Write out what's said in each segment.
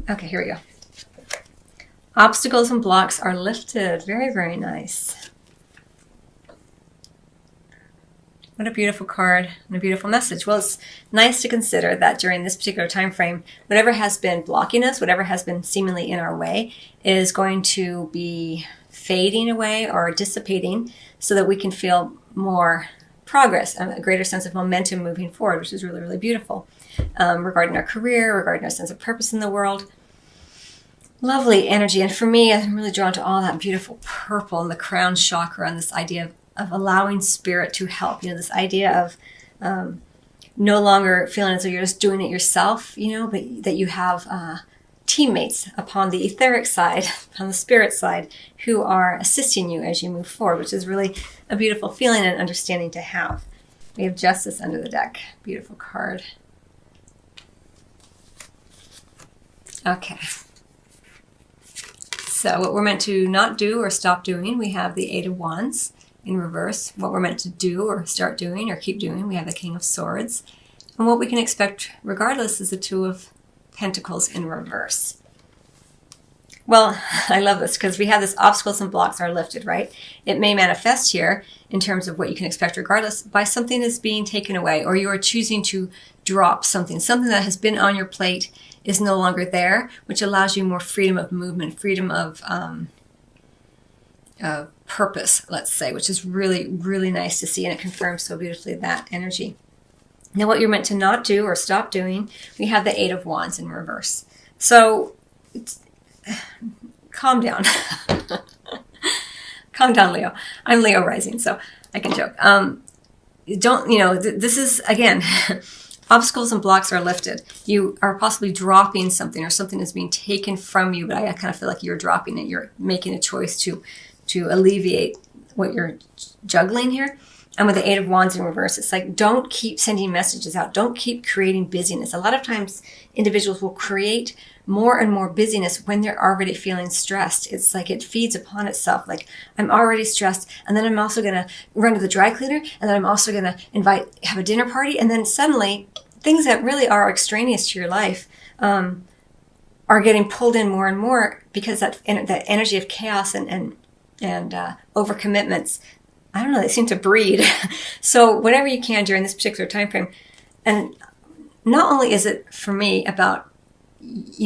Okay, here we go. Obstacles and blocks are lifted. Very, very nice. What a beautiful card and a beautiful message. Well, it's nice to consider that during this particular time frame, whatever has been blocking us, whatever has been seemingly in our way, is going to be fading away or dissipating so that we can feel more progress and a greater sense of momentum moving forward, which is really, really beautiful. Regarding our career, regarding our sense of purpose in the world. Lovely energy. And for me, I'm really drawn to all that beautiful purple and the crown chakra and this idea of allowing spirit to help. This idea of no longer feeling as though you're just doing it yourself, but that you have teammates upon the etheric side, on the spirit side, who are assisting you as you move forward, which is really a beautiful feeling and understanding to have. We have Justice under the deck. Beautiful card. Okay. So what we're meant to not do or stop doing, we have the Eight of Wands in reverse. What we're meant to do or start doing or keep doing, we have the King of Swords. And what we can expect regardless is the Two of Pentacles in reverse. Well, I love this because we have this obstacles and blocks are lifted, right? It may manifest here in terms of what you can expect regardless by something that's being taken away, or you are choosing to drop something that has been on your plate is no longer there, which allows you more freedom of movement, freedom of purpose, let's say, which is really, really nice to see, and it confirms so beautifully that energy. Now, what you're meant to not do or stop doing, we have the Eight of Wands in reverse. So, calm down. Calm down, Leo. I'm Leo rising, so I can joke. This is, again, obstacles and blocks are lifted. You are possibly dropping something, or something is being taken from you, but I kind of feel like you're dropping it. You're making a choice to alleviate what you're juggling here. And with the Eight of Wands in reverse, it's like, don't keep sending messages out. Don't keep creating busyness. A lot of times individuals will create more and more busyness when they're already feeling stressed. It's like it feeds upon itself. Like, I'm already stressed, and then I'm also going to run to the dry cleaner, and then I'm also going to have a dinner party. And then suddenly things that really are extraneous to your life are getting pulled in more and more because that energy of chaos and overcommitments, I don't know, they seem to breed. So whatever you can during this particular time frame. And not only is it for me about,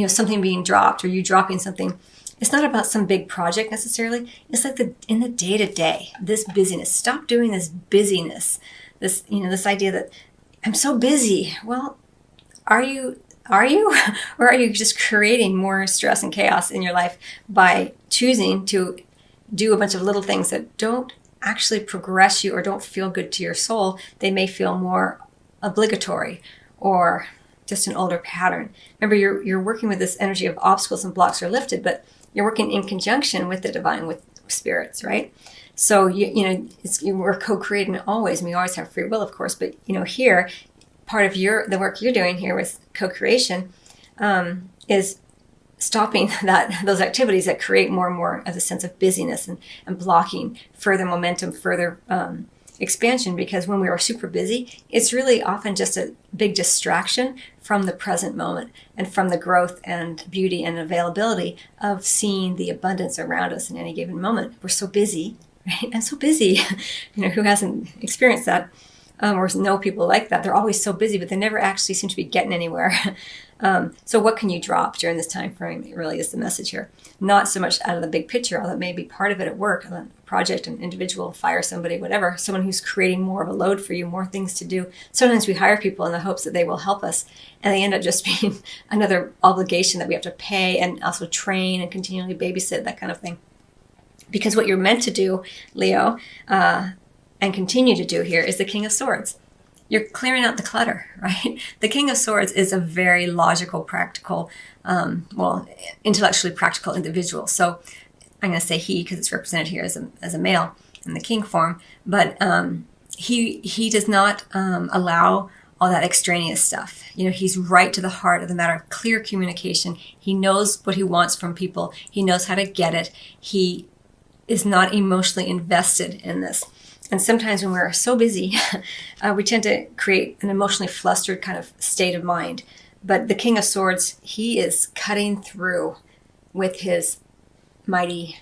something being dropped or you dropping something, it's not about some big project necessarily. It's like in the day-to-day, this busyness. Stop doing this busyness. This idea that I'm so busy. Well, are you? Or are you just creating more stress and chaos in your life by choosing to do a bunch of little things that don't actually progress you or don't feel good to your soul? They may feel more obligatory or just an older pattern. Remember, you're working with this energy of obstacles and blocks are lifted, but you're working in conjunction with the divine, with spirits, right? So we're co-creating always, and we always have free will, of course. But here, part of the work you're doing here with co-creation is stopping those activities that create more and more of a sense of busyness and blocking further momentum, further expansion. Because when we are super busy, it's really often just a big distraction from the present moment and from the growth and beauty and availability of seeing the abundance around us in any given moment. We're so busy, right? I'm so busy. Who hasn't experienced that? Or know people like that? They're always so busy, but they never actually seem to be getting anywhere. So what can you drop during this time frame? It really is the message here. Not so much out of the big picture, although it may be part of it at work, a project, an individual, fire somebody, whatever, someone who's creating more of a load for you, more things to do. Sometimes we hire people in the hopes that they will help us, and they end up just being another obligation that we have to pay and also train and continually babysit, that kind of thing. Because what you're meant to do, Leo, and continue to do here is the King of Swords. You're clearing out the clutter, right? The King of Swords is a very logical, practical, intellectually practical individual. So I'm going to say he because it's represented here as a male in the king form. But he does not allow all that extraneous stuff. He's right to the heart of the matter, clear communication. He knows what he wants from people. He knows how to get it. He is not emotionally invested in this. And sometimes when we're so busy, we tend to create an emotionally flustered kind of state of mind. But the King of Swords, he is cutting through with his mighty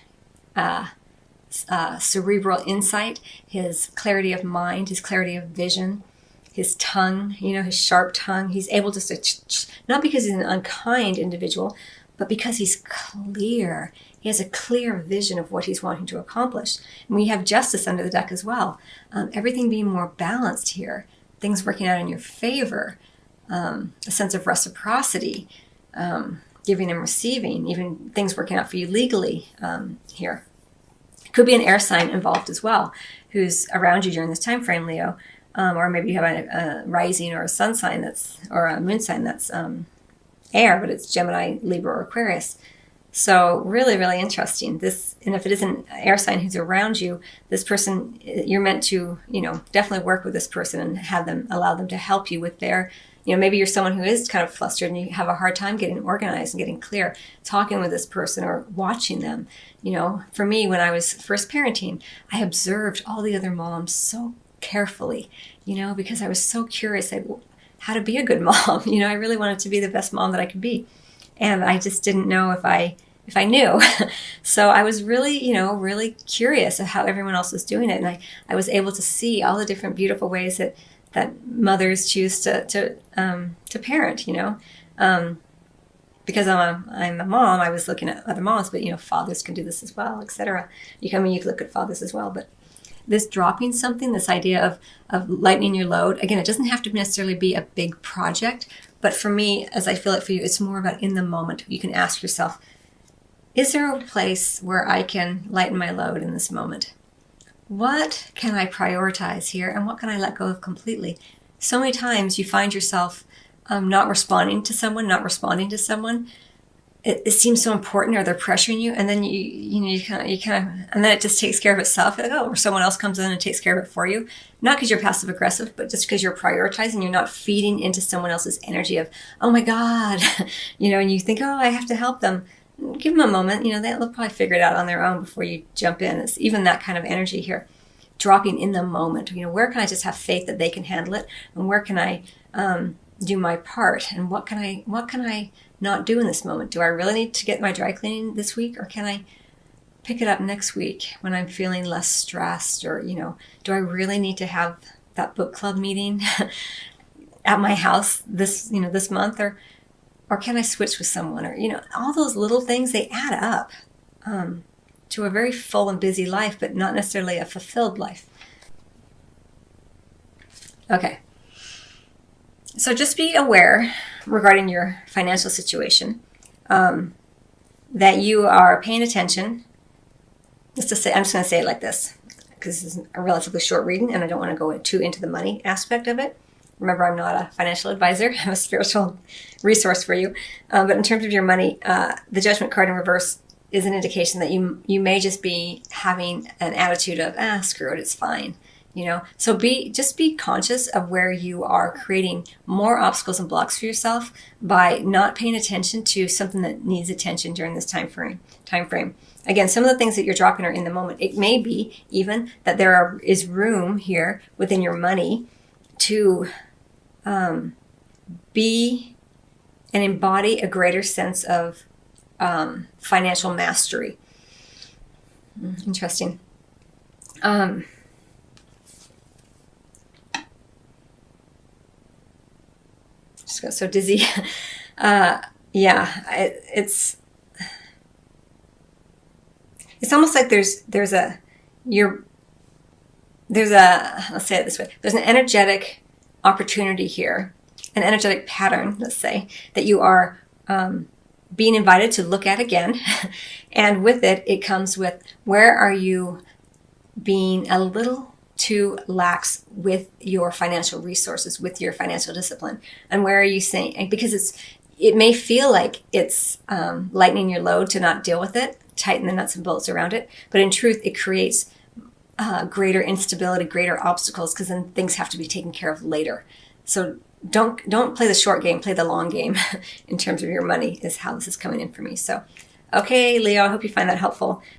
cerebral insight, his clarity of mind, his clarity of vision, his tongue, his sharp tongue. He's able to, not because he's an unkind individual, but because he's clear. He has a clear vision of what he's wanting to accomplish. And we have justice under the deck as well. Everything being more balanced here, things working out in your favor, a sense of reciprocity, giving and receiving, even things working out for you legally here. Could be an air sign involved as well, who's around you during this time frame, Leo. Or maybe you have a rising or a sun sign or a moon sign that's air, but it's Gemini, Libra, or Aquarius. So really, really interesting. And if it is an air sign who's around you, this person, you're meant to, definitely work with this person and allow them to help you with their, maybe you're someone who is kind of flustered and you have a hard time getting organized and getting clear, talking with this person or watching them. For me, when I was first parenting, I observed all the other moms so carefully, because I was so curious how to be a good mom. I really wanted to be the best mom that I could be. And I just didn't know if I knew. So I was really, really curious of how everyone else was doing it. And I was able to see all the different beautiful ways that mothers choose to parent, because I'm a mom, I was looking at other moms, but, fathers can do this as well, etc. You can look at fathers as well, but this dropping something, this idea of lightening your load, again, it doesn't have to necessarily be a big project, but for me, as I feel it for you, it's more about in the moment. You can ask yourself, is there a place where I can lighten my load in this moment? What can I prioritize here, and what can I let go of completely? So many times you find yourself not responding to someone. It seems so important, or they're pressuring you, and then you kind of, and then it just takes care of itself. You're like, or someone else comes in and takes care of it for you. Not because you're passive aggressive, but just because you're prioritizing. You're not feeding into someone else's energy of, oh my God, and you think, oh, I have to help them. Give them a moment. They'll probably figure it out on their own before you jump in. It's even that kind of energy here, dropping in the moment. Where can I just have faith that they can handle it, and where can I do my part, and what can I not do in this moment? Do I really need to get my dry cleaning this week, or can I pick it up next week when I'm feeling less stressed? Or, do I really need to have that book club meeting at my house this month, or can I switch with someone? Or, all those little things, they add up to a very full and busy life, but not necessarily a fulfilled life. Okay. So just be aware regarding your financial situation that you are paying attention. I'm just going to say it like this, because this is a relatively short reading and I don't want to go too into the money aspect of it. Remember, I'm not a financial advisor. I'm a spiritual resource for you. But in terms of your money, the Judgment card in reverse is an indication that you may just be having an attitude of, screw it, it's fine. So just be conscious of where you are creating more obstacles and blocks for yourself by not paying attention to something that needs attention during this time frame. Again, some of the things that you're dropping are in the moment. It may be even that is room here within your money to be and embody a greater sense of financial mastery. Interesting. Just got so dizzy. It's almost like there's let's say it this way. There's an energetic opportunity here, an energetic pattern, let's say, that you are being invited to look at again. And with it comes with, where are you being a little too lax with your financial resources, with your financial discipline? And where are you saying, because it may feel like it's lightening your load to not deal with it, tighten the nuts and bolts around it, but in truth, it creates greater instability, greater obstacles, because then things have to be taken care of later. So don't play the short game, play the long game in terms of your money, is how this is coming in for me. So, okay, Leo, I hope you find that helpful.